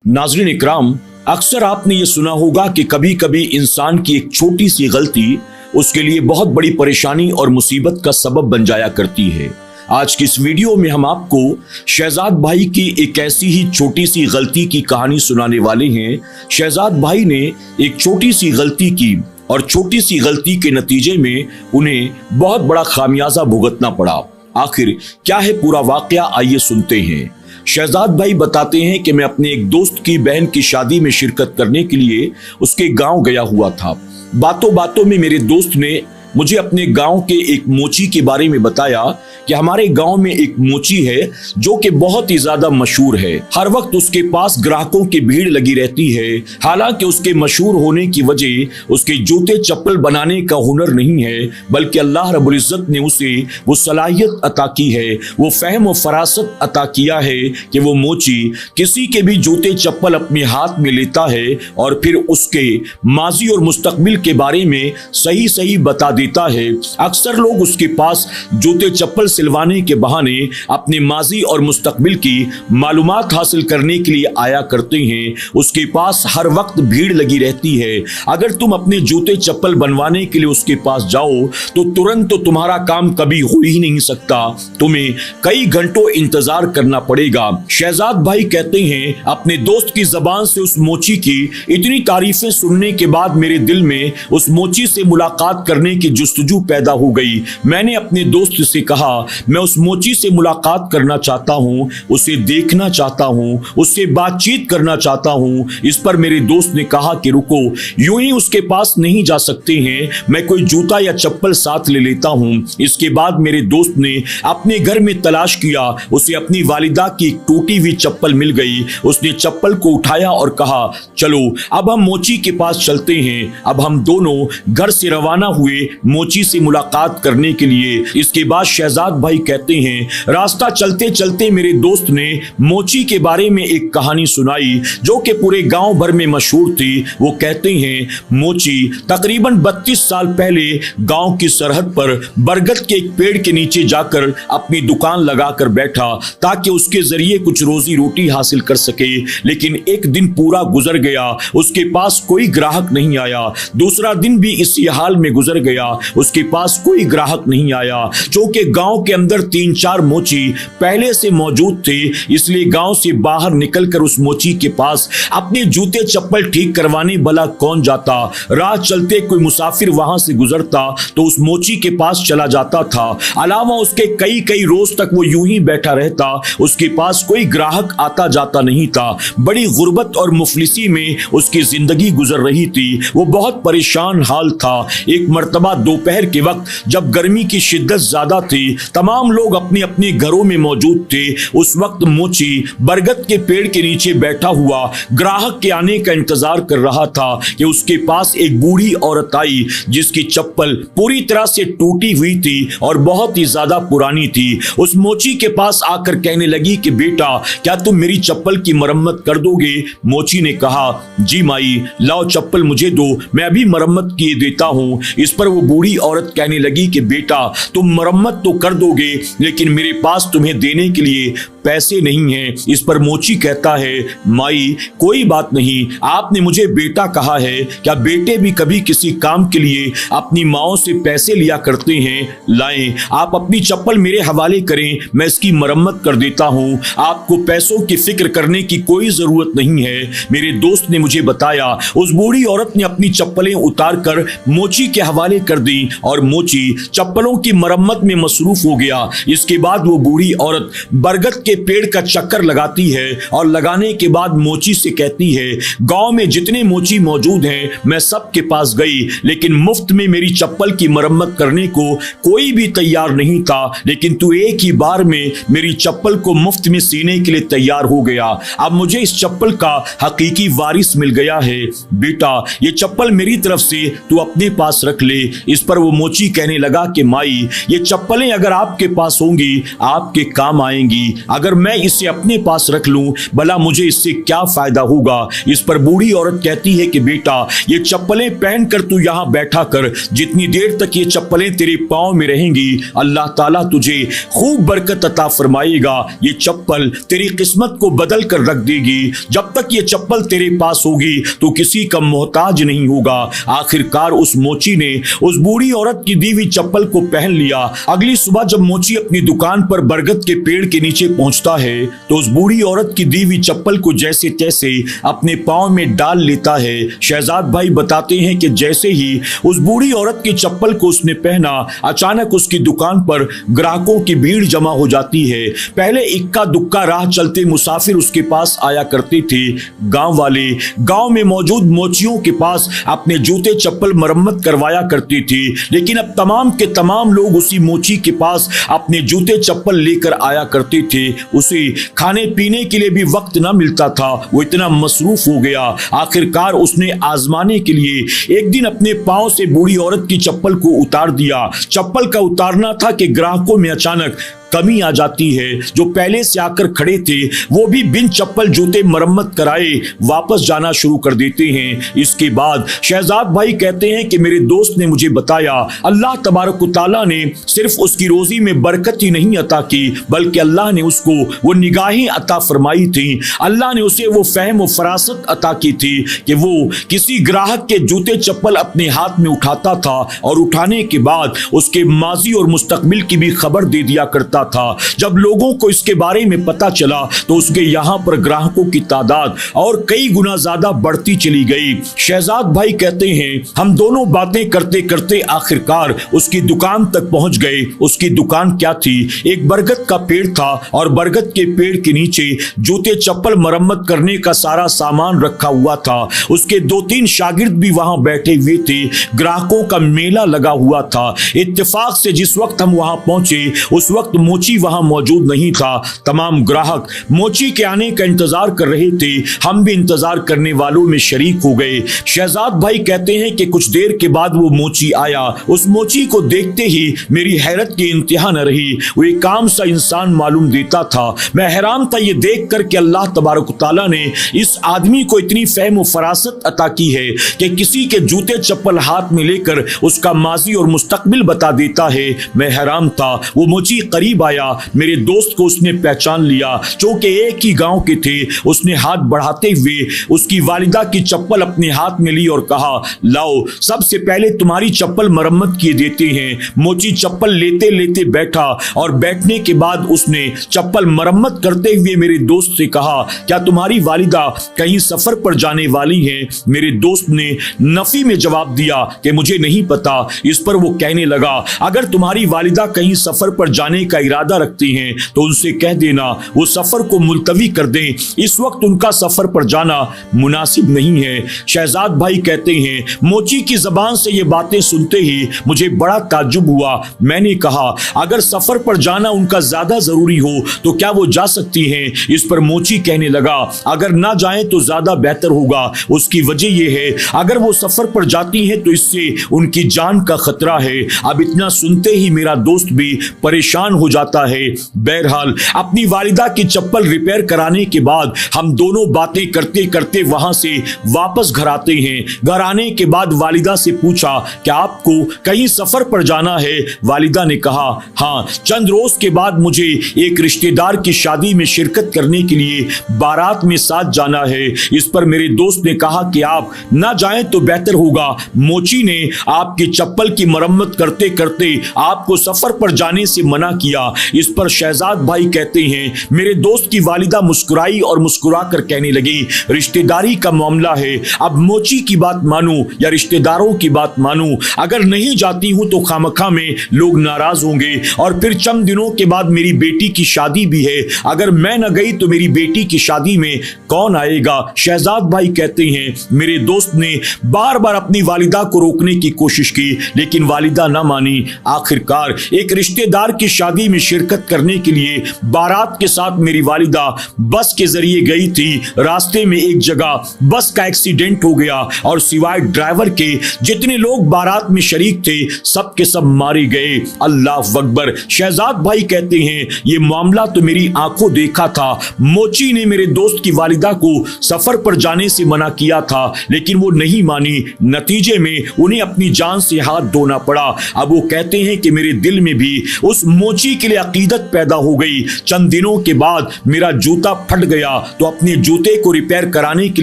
नाज़रीन इकराम, अक्सर आपने ये सुना होगा कि कभी कभी इंसान की एक छोटी सी गलती उसके लिए बहुत बड़ी परेशानी और मुसीबत का सबब बन जाया करती है। आज की इस वीडियो में हम आपको शहजाद भाई की एक ऐसी ही छोटी सी गलती की कहानी सुनाने वाले हैं। शहजाद भाई ने एक छोटी सी गलती की और छोटी सी गलती के नतीजे में उन्हें बहुत बड़ा खामियाजा भुगतना पड़ा। आखिर क्या है पूरा वाकया, आइए सुनते हैं। शहजाद भाई बताते हैं कि मैं अपने एक दोस्त की बहन की शादी में शिरकत करने के लिए उसके गांव गया हुआ था। बातों बातों में मेरे दोस्त ने मुझे अपने गांव के एक मोची के बारे में बताया कि हमारे गांव में एक मोची है जो कि बहुत ही ज्यादा मशहूर है। हर वक्त उसके पास ग्राहकों की भीड़ लगी रहती है। हालांकि उसके मशहूर होने की वजह उसके जूते चप्पल बनाने का हुनर नहीं है, बल्कि अल्लाह रब्बुल इज्जत ने उसे वो सलाहियत अता की है, वो फहम और फरासत अता किया है कि वो मोची किसी के भी जूते चप्पल अपने हाथ में लेता है और फिर उसके माजी और मुस्तकबिल के बारे में सही सही बता देता है। अक्सर लोग उसके पास जूते चप्पल सिलवाने के बहाने अपने माजी और मुस्तकबिल की मालूमात हासिल करने के लिए आया करते हैं। उसके पास हर वक्त भीड़ लगी रहती है। अगर तुम अपने जूते चप्पल बनवाने के लिए उसके पास जाओ तो तुरंत तो तुम्हारा काम कभी हो ही नहीं सकता, तुम्हें कई घंटों इंतजार करना पड़ेगा। शहजाद भाई कहते हैं, अपने दोस्त की जबान से उस मोची की इतनी तारीफें सुनने के बाद मेरे दिल में उस मोची से मुलाकात करने की जुस्तजू पैदा हो गई। मैंने अपने दोस्त से कहा, मैं उस मोची से मुलाकात करना चाहता हूँ, उसे देखना चाहता हूँ, उससे बातचीत करना चाहता हूँ। इस पर मेरे दोस्त ने कहा कि रुको, यूं ही उसके पास नहीं जा सकते हैं, मैं कोई जूता या चप्पल साथ ले लेता हूँ। इसके बाद मेरे दोस्त ने अपने घर में तलाश किया। उसे अपनी वालिदा की एक टूटी हुई चप्पल मिल गई। उसने चप्पल को उठाया और कहा, चलो अब हम मोची के पास चलते हैं। अब हम दोनों घर से रवाना हुए मोची से मुलाकात करने के लिए। इसके बाद शहजाद भाई कहते हैं, रास्ता चलते चलते मेरे दोस्त ने मोची के बारे में एक कहानी सुनाई जो कि पूरे गांव भर में मशहूर थी। वो कहते हैं, मोची तकरीबन 32 साल पहले गांव की सरहद पर बरगद के एक पेड़ के नीचे जाकर अपनी दुकान लगाकर बैठा ताकि उसके जरिए कुछ रोजी रोटी हासिल कर सके। लेकिन एक दिन पूरा गुजर गया, उसके पास कोई ग्राहक नहीं आया। दूसरा दिन भी इसी हाल में गुजर गया, उसके पास कोई ग्राहक नहीं आया। क्योंकि गांव के अंदर 3-4 मोची पहले से मौजूद थे, इसलिए गांव से बाहर निकलकर उस मोची के पास अपने जूते चप्पल ठीक करवाने भला कौन जाता। राह चलते कोई मुसाफिर वहां से गुजरता तो उस मोची के पास चला जाता था। अलावा उसके कई कई रोज तक वो यूं ही बैठा रहता, उसके पास कोई ग्राहक आता जाता नहीं था। बड़ी गुर्बत और मुफलिसी में उसकी जिंदगी गुजर रही थी। वो बहुत परेशान हाल था। एक मर्तबा दोपहर के वक्त जब गर्मी की शिद्दत ज्यादा थी, तमाम लोग अपने अपने घरों में मौजूद थे। उस वक्त मोची बरगद के पेड़ के नीचे बैठा हुआ ग्राहक के आने का इंतजार कर रहा था कि उसके पास एक बूढ़ी औरत आई जिसकी चप्पल पूरी तरह से टूटी हुई थी और बहुत ही ज्यादा पुरानी थी। उस मोची के पास आकर कहने लगी कि बेटा, क्या तुम मेरी चप्पल की मरम्मत कर दोगे? मोची ने कहा, जी माई, लाओ चप्पल मुझे दो, मैं अभी मरम्मत किए देता हूँ। इस पर वो बूढ़ी औरत कहने लगी कि बेटा, तुम मरम्मत तो कर दोगे लेकिन मेरे पास तुम्हें देने के लिए पैसे नहीं हैं। इस पर मोची कहता है, माई कोई बात नहीं, आपने मुझे बेटा कहा है, क्या बेटे भी कभी किसी काम के लिए अपनी माओ से पैसे लिया करते हैं? लाएं, आप अपनी चप्पल मेरे हवाले करें, मैं इसकी मरम्मत कर देता हूँ। आपको पैसों की फिक्र करने की कोई जरूरत नहीं है। मेरे दोस्त ने मुझे बताया। उस बूढ़ी औरत ने अपनी चप्पलें उतार कर मोची के हवाले कर दी और मोची चप्पलों की मरम्मत में मसरूफ हो गया। इसके बाद वो बूढ़ी औरत बरगद के पेड़ का चक्कर लगाती है और लगाने के बाद मोची से कहती है, गांव में जितने मोची मौजूद हैं मैं सबके पास गई, लेकिन मुफ्त में मेरी चप्पल की मरम्मत करने को कोई भी तैयार नहीं था। लेकिन तू एक ही बार में मेरी चप्पल को मुफ्त में सीने के लिए तैयार हो गया। अब मुझे इस चप्पल का हकीकी वारिस मिल गया है। बेटा, ये चप्पल मेरी तरफ से तू अपने पास रख ले, इस पर वो मोची कहने लगा कि माई, ये चप्पलें अगर आपके पास होंगी आपके काम आएंगी, अगर मैं इसे अपने पास रख लूं भला मुझे इससे क्या फायदा होगा। इस पर बूढ़ी औरत कहती है कि बेटा, ये चप्पलें पहनकर तू यहां बैठा कर, जितनी देर तक ये चप्पलें तेरे पांव में रहेंगी अल्लाह ताला तुझे खूब बरकत अता फरमाएगा। ये चप्पल तेरी किस्मत को बदल कर रख देगी। जब तक ये चप्पल तेरे पास होगी तो किसी का मोहताज नहीं होगा। आखिरकार उस मोची ने उस बूढ़ी औरत की दी हुई चप्पल को पहन लिया। अगली सुबह जब मोची अपनी दुकान पर बरगद के पेड़ के नीचे पहुंचता है तो उस बूढ़ी औरत की दी हुई चप्पल को जैसे तैसे अपने पांव में डाल लेता है। शहजाद भाई बताते हैं कि जैसे ही उस बूढ़ी औरत की चप्पल को उसने पहना, अचानक उसकी दुकान पर ग्राहकों की भीड़ जमा हो जाती है। पहले इक्का दुक्का राह चलते मुसाफिर उसके पास आया करते थे। गांव वाले गांव में मौजूद मोचियों के पास अपने जूते चप्पल मरम्मत करवाया करते थे, लेकिन अब तमाम के तमाम लोग उसी मोची के पास अपने जूते चप्पल लेकर आया करते थे। उसे खाने पीने के लिए भी वक्त न मिलता था, वो इतना मसरूफ हो गया। आखिरकार उसने आजमाने के लिए एक दिन अपने पांव से बूढ़ी औरत की चप्पल को उतार दिया। चप्पल का उतारना था कि ग्राहकों में अचानक कमी आ जाती है। जो पहले से आकर खड़े थे वो भी बिन चप्पल जूते मरम्मत कराए वापस जाना शुरू कर देते हैं। इसके बाद शहजाद भाई कहते हैं कि मेरे दोस्त ने मुझे बताया अल्लाह तबारक ताला ने सिर्फ उसकी रोजी में बरकत ही नहीं अता की, बल्कि अल्लाह ने उसको वो निगाहें अता फरमाई थी। अल्लाह ने उसे वो फहम और फरासत अता की थी कि वो किसी ग्राहक के जूते चप्पल अपने हाथ में उठाता था और उठाने के बाद उसके माजी और मुस्तकबिल की भी खबर दे दिया करता था। जब लोगों को इसके बारे में पता चला तो उसके यहाँ पर ग्राहकों की तादाद और कई गुना ज्यादा बढ़ती चली गई। शहजाद भाई कहते हैं हम दोनों बातें करते करते आखिरकार उसकी दुकान तक पहुंच गए। उसकी दुकान क्या थी? एक बरगद का पेड़ था और बरगद के पेड़ के नीचे जूते चप्पल मरम्मत करने का सारा सामान रखा हुआ था। उसके 2-3 शागिर्द भी वहां बैठे हुए थे। ग्राहकों का मेला लगा हुआ था। इत्तेफाक से जिस वक्त हम वहां पहुंचे उस वक्त मोची वहां मौजूद नहीं था। तमाम ग्राहक मोची के आने का इंतजार कर रहे थे। हम भी इंतजार करने वालों में शरीक हो गए। शहजाद भाई कहते हैं कि कुछ देर के बाद वो मोची आया। उस मोची को देखते ही मेरी हैरत की इंतहा न रही। वो एक आम सा इंसान मालूम देता था। मैं हैरान था ये देख कर कि अल्लाह तबारक ताला ने इस आदमी को इतनी फहम और फरासत अता की है कि किसी के जूते चप्पल हाथ में लेकर उसका माजी और मुस्तकबिल बता देता है। मैं हैरान था। वो मोची करीब आया। मेरे दोस्त को उसने पहचान लिया। चूंकि एक ही गांव के थे, उसने हाथ बढ़ाते हुए उसकी वालिदा की चप्पल अपने हाथ में ली और कहा लाओ, सबसे पहले तुम्हारी चप्पल मरम्मत किए देते हैं। मोची चप्पल लेते लेते बैठा और बैठने के बाद उसने चप्पल मरम्मत करते हुए मेरे दोस्त से कहा क्या तुम्हारी वालिदा कहीं सफर पर जाने वाली है? मेरे दोस्त ने नफी में जवाब दिया कि मुझे नहीं पता। इस पर वो कहने लगा अगर तुम्हारी वालिदा कहीं सफर पर जाने का इरादा रखती हैं तो उनसे कह देना वो सफर को मुलतवी कर दें। इस वक्त उनका सफर पर जाना मुनासिब नहीं है। शहजाद भाई कहते हैं मोची की जबान से ये बातें सुनते ही मुझे बड़ा ताज्जुब हुआ। मैंने कहा अगर सफर पर जाना उनका ज्यादा जरूरी हो तो क्या वो जा सकती हैं? इस पर मोची कहने लगा अगर ना जाएं तो ज्यादा बेहतर होगा। उसकी वजह यह है अगर वो सफर पर जाती हैं तो इससे उनकी जान का खतरा है। अब इतना सुनते ही मेरा दोस्त भी परेशान हो जाता है। बहरहाल अपनी वालिदा की चप्पल रिपेयर कराने के बाद हम दोनों बातें करते करते वहां से वापस घर आते हैं। घर आने के बाद वालिदा से पूछा क्या आपको कहीं सफर पर जाना है? वालिदा ने कहा हाँ, चंद रोज के बाद मुझे एक रिश्तेदार की शादी में शिरकत करने के लिए बारात में साथ जाना है। इस पर मेरे दोस्त ने कहा कि आप ना जाएं तो बेहतर होगा। मोची ने आपकी चप्पल की मरम्मत करते करते आपको सफर पर जाने से मना किया। इस पर शहजाद भाई कहते हैं मेरे दोस्त की वालिदा मुस्कुराई और मुस्कुरा कर कहने लगी रिश्तेदारी का मामला है, अब मोची की बात मानूं या रिश्तेदारों की बात मानूं? अगर नहीं जाती हूं तो खामखा में लोग नाराज होंगे और फिर चंद दिनों के बाद मेरी बेटी की शादी भी है। अगर मैं न गई तो मेरी बेटी की शादी में कौन आएगा? शहजाद भाई कहते हैं मेरे दोस्त ने बार बार अपनी वालिदा को रोकने की कोशिश की लेकिन वालिदा न मानी। आखिरकार एक रिश्तेदार की शादी में میں شرکت کرنے کے لیے بارات کے ساتھ میری والدہ بس کے ذریعے گئی تھی۔ راستے میں ایک جگہ بس کا ایکسیڈنٹ ہو گیا اور سوائے ڈرائیور کے جتنے لوگ بارات میں شریک تھے سب کے سب مارے گئے۔ اللہ اکبر۔ شہزاد بھائی کہتے ہیں یہ معاملہ تو میری آنکھوں دیکھا تھا۔ موچی نے میرے دوست کی والدہ کو سفر پر جانے سے منع کیا تھا لیکن وہ نہیں مانی، نتیجے میں انہیں اپنی جان سے ہاتھ دھونا پڑا۔ اب وہ کہتے ہیں کہ میرے دل میں بھی اس موچی کے لیے عقیدت پیدا ہو گئی۔ چند دنوں کے بعد میرا جوتا پھٹ گیا تو اپنے جوتے کو ریپیئر کرانے کے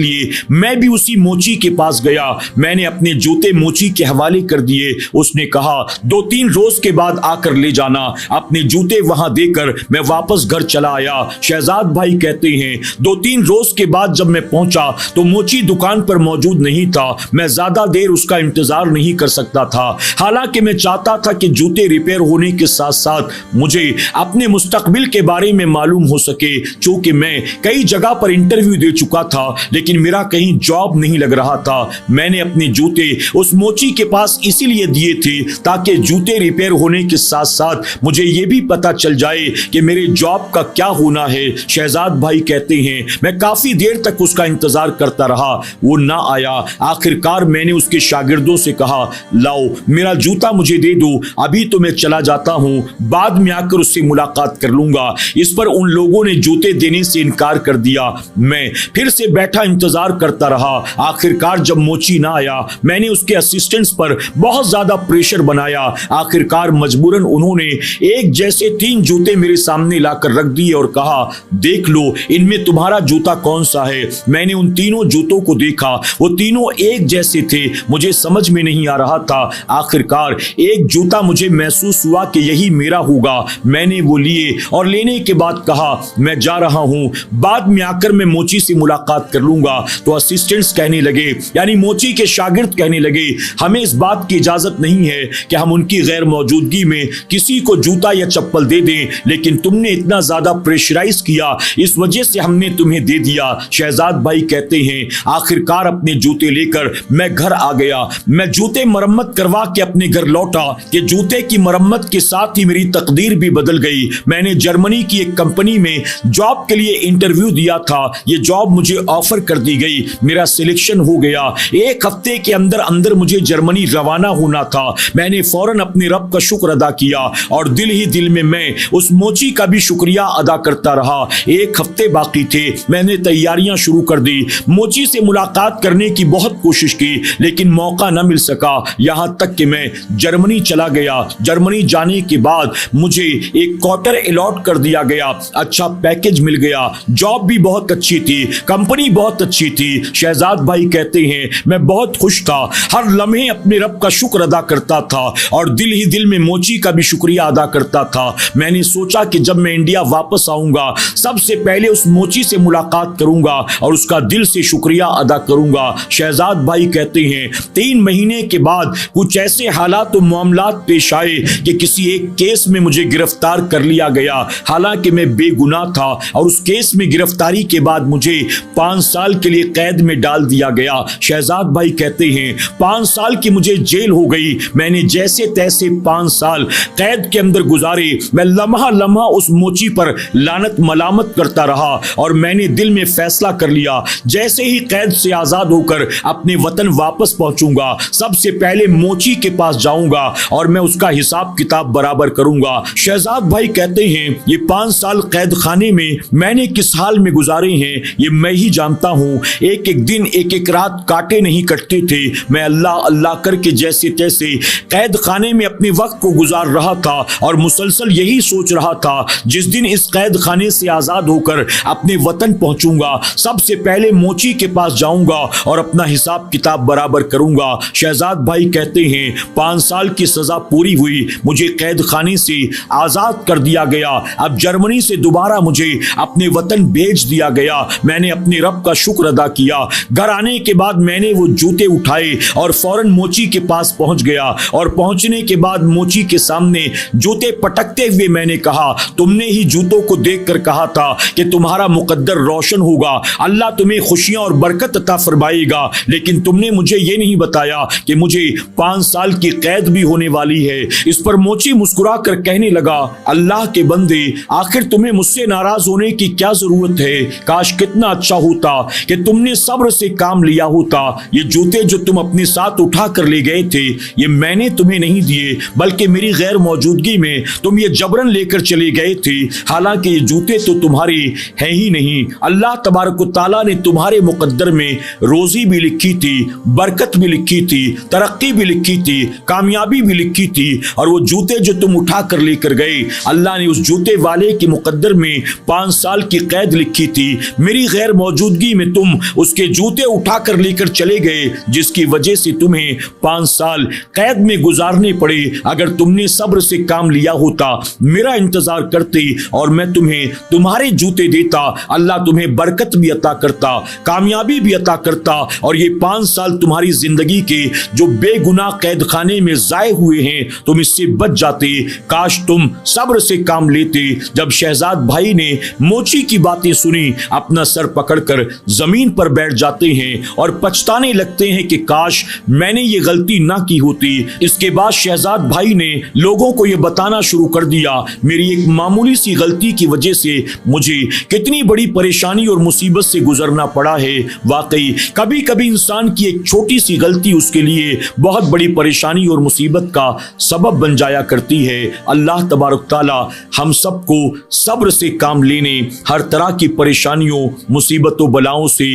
لیے میں بھی اسی موچی کے پاس گیا۔ میں نے اپنے جوتے موچی کے حوالے کر دیے۔ اس نے کہا 2-3 روز کے بعد آ کر لے جانا۔ اپنے جوتے وہاں دے کر میں واپس گھر چلا آیا۔ شہزاد بھائی کہتے ہیں 2-3 روز کے بعد جب میں پہنچا تو موچی دکان پر موجود نہیں تھا۔ میں زیادہ دیر اس کا انتظار نہیں کر سکتا تھا، حالانکہ میں چاہتا تھا کہ جوتے ریپیئر ہونے کے ساتھ ساتھ مجھے اپنے مستقبل کے بارے میں معلوم ہو سکے، چونکہ میں کئی جگہ پر انٹرویو دے چکا تھا لیکن میرا کہیں جاب نہیں لگ رہا تھا۔ میں نے اپنے جوتے اس موچی کے پاس اسی لیے دیے تھے تاکہ جوتے ریپیئر ہونے کے ساتھ ساتھ مجھے یہ بھی پتا چل جائے کہ میرے جاب کا کیا ہونا ہے۔ شہزاد بھائی کہتے ہیں میں کافی دیر تک اس کا انتظار کرتا رہا، وہ نہ آیا۔ آخر کار میں نے اس کے شاگردوں سے کہا لاؤ میرا جوتا مجھے دے دو، ابھی تو میں چلا جاتا ہوں، بعد میں آ کر اس سے ملاقات کر لوں گا۔ اس پر ان لوگوں نے جوتے دینے سے انکار کر دیا۔ میں پھر سے بیٹھا انتظار کرتا رہا۔ آخر کار جب موچی نہ آیا میں نے اس کے اسسٹنٹس پر بہت زیادہ پریشر بنایا۔ آخر کار مجبوراً انہوں نے ایک جیسے 3 جوتے میرے سامنے لا کر رکھ دیے اور کہا دیکھ لو ان میں تمہارا جوتا کون سا ہے۔ میں نے ان تینوں جوتوں کو دیکھا، وہ تینوں ایک جیسے تھے، مجھے سمجھ میں نہیں آ رہا تھا۔ آخر کار ایک جوتا مجھے محسوس ہوا کہ یہی میرا ہوگا۔ میں نے وہ لیے اور لینے کے بعد کہا میں جا رہا ہوں، بعد میں آ کر میں موچی سے ملاقات کر لوں گا۔ تو اسسٹنٹس کہنے لگے، یعنی موچی کے شاگرد کہنے لگے ہمیں اس بات کی اجازت نہیں ہے کہ ہم ان کی غیر موجودگی میں کسی کو جوتا یا چپل دے دیں، لیکن تم نے اتنا زیادہ پریشرائز کیا اس وجہ سے ہم نے تمہیں دے دیا۔ شہزاد بھائی کہتے ہیں آخر کار اپنے جوتے لے کر میں گھر آ گیا۔ میں جوتے مرمت کروا کے اپنے گھر لوٹا کہ جوتے کی مرمت کے ساتھ ہی میری تقدیر بھی بدل گئی۔ میں نے جرمنی کی ایک کمپنی میں جاب کے لیے انٹرویو دیا تھا، یہ جاب مجھے آفر کر دی گئی، میرا سلیکشن ہو گیا۔ 1 ہفتے کے اندر مجھے جرمنی روانہ ہونا تھا۔ میں نے فوراً اپنے رب کا شکر ادا کیا اور دل ہی دل میں اس موچی کا بھی شکریہ ادا کرتا رہا۔ 1 ہفتے باقی تھے، میں نے تیاریاں شروع کر دی۔ موچی سے ملاقات کرنے کی بہت کوشش کی لیکن موقع نہ مل سکا، یہاں تک کہ میں جرمنی چلا گیا۔ جرمنی جانے کے بعد مجھے ایک کوارٹر الاٹ کر دیا گیا، اچھا پیکج مل گیا، جاب بھی بہت اچھی تھی، کمپنی بہت اچھی تھی۔ شہزاد بھائی کہتے ہیں میں بہت خوش تھا، ہر لمحے اپنے رب کا شکر ادا کرتا تھا اور دل ہی دل میں موچی کا بھی شکریہ ادا کرتا تھا۔ میں نے سوچا کہ جب میں انڈیا واپس آؤں گا سب سے پہلے اس موچی سے ملاقات کروں گا اور اس کا دل سے شکریہ ادا کروں گا۔ شہزاد بھائی کہتے ہیں 3 مہینے کے بعد کچھ ایسے حالات و معاملات پیش آئے کہ کسی ایک کیس میں مجھے گرفتار کر لیا گیا، حالانکہ میں بے گناہ تھا، اور اس کیس میں گرفتاری کے بعد مجھے 5 سال کے لیے قید میں ڈال دیا گیا۔ شہزاد بھائی کہتے ہیں 5 سال کی مجھے جیل ہو گئی۔ میں نے جیسے تیسے 5 سال قید کے اندر گزارے۔ میں لمحہ لمحہ اس موچی پر لعنت ملامت کرتا رہا اور میں نے دل میں فیصلہ کر لیا جیسے ہی قید سے آزاد ہو کر اپنے وطن واپس پہنچوں گا سب سے پہلے موچی کے پاس جاؤں گا اور میں اس کا حساب کتاب برابر کروں گا۔ شہزاد بھائی کہتے ہیں یہ 5 سال قید خانے میں نے کس حال میں گزارے ہیں یہ میں ہی جانتا ہوں۔ ایک ایک دن ایک ایک رات کاٹے نہیں کٹتے تھے، میں اللہ اللہ کر کے جیسے تیسے قید خانے میں اپنے وقت کو گزار رہا تھا اور مسلسل یہی سوچ رہا تھا جس دن اس قید خانے سے آزاد ہو کر اپنے وطن پہنچوں گا سب سے پہلے موچی کے پاس جاؤں گا اور اپنا حساب کتاب برابر کروں گا۔ شہزاد بھائی کہتے ہیں 5 سال کی سزا پوری ہوئی، مجھے قید خانے سے آزاد کر دیا گیا۔ اب جرمنی سے دوبارہ مجھے اپنے وطن بھیج دیا گیا۔ میں نے اپنے رب کا شکر ادا کیا۔ گھر آنے کے بعد میں نے وہ جوتے اٹھائے اور فوراً موچی کے پاس پہنچ گیا اور پہنچنے کے بعد موچی کے سامنے جوتے پٹکتے ہوئے میں نے کہا تم نے ہی جوتوں کو دیکھ کر کہا تھا کہ تمہارا مقدر روشن ہوگا، اللہ تمہیں خوشیاں اور برکت عطا فرمائے گا، لیکن تم نے مجھے یہ نہیں بتایا کہ مجھے 5 سال کی قید بھی ہونے والی ہے۔ اس پر موچی مسکرا کر کہنے लगा, अल्लाह के बंदे, आखिर तुम्हें मुझसे नाराज होने की क्या जरूरत है? काश कितना अच्छा होता कि तुमने सब्र से काम लिया होता। ये जूते जो तुम अपने साथ उठा कर ले गए थे, ये मैंने तुम्हें नहीं दिए, बल्कि मेरी गैर मौजूदगी में तुम ये जबरन लेकर चले गए थे। हालांकि ये जूते तो तुम्हारे हैं ही नहीं, अल्लाह तबारक व तआला ने तुम्हारे मुकद्दर में रोजी भी लिखी थी, बरकत भी लिखी थी, तरक्की भी लिखी थी, कामयाबी भी लिखी थी। और वो जूते जो तुम उठा कर लेकर गए, अल्लाह ने उस जूते वाले के मुकद्दर में 5 साल की कैद लिखी थी। मेरी गैर मौजूदगी में तुम उसके जूते उठा कर लेकर चले गए, जिसकी वजह से तुम्हें 5 साल कैद में गुजारने पड़े। अगर तुमने सब्र से काम लिया होता, मेरा इंतजार करते और मैं तुम्हें तुम्हारे जूते देता, अल्लाह तुम्हें बरकत भी अता करता, कामयाबी भी अता करता, और ये 5 साल तुम्हारी जिंदगी के जो बेगुनाह कैद खाने में जाए हुए हैं, तुम इससे बच जाते। काश तुम सब्र से काम लेते। जब शहजाद भाई ने मोची की बातें सुनी, अपना सर पकड़कर जमीन पर बैठ जाते हैं और पछताने लगते हैं कि काश मैंने ये गलती ना की होती। इसके बाद शहजाद भाई ने लोगों को ये बताना शुरू कर दिया, मेरी एक मामूली सी गलती की वजह से मुझे कितनी बड़ी परेशानी और मुसीबत से गुजरना पड़ा है। वाकई कभी कभी इंसान की एक छोटी सी गलती उसके लिए बहुत बड़ी परेशानी और मुसीबत का सबब बन जाया करती है। अल्लाह तबारक ताला हम सबको सब्र से काम लेने, हर तरह की परेशानियों, मुसीबतों, बलाओं से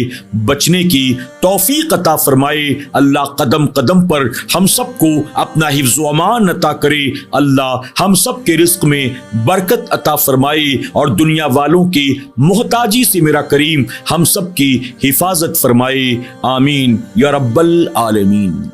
बचने की तौफीक अता फरमाए। अल्लाह कदम कदम पर हम सबको अपना हिफ्ज़ व अमान अता करे। अल्लाह हम सब के रिस्क में बरकत अता फरमाए और दुनिया वालों की मोहताजी से मेरा करीम हम सब की हिफाजत फरमाए। आमीन या रब्बल आलमीन।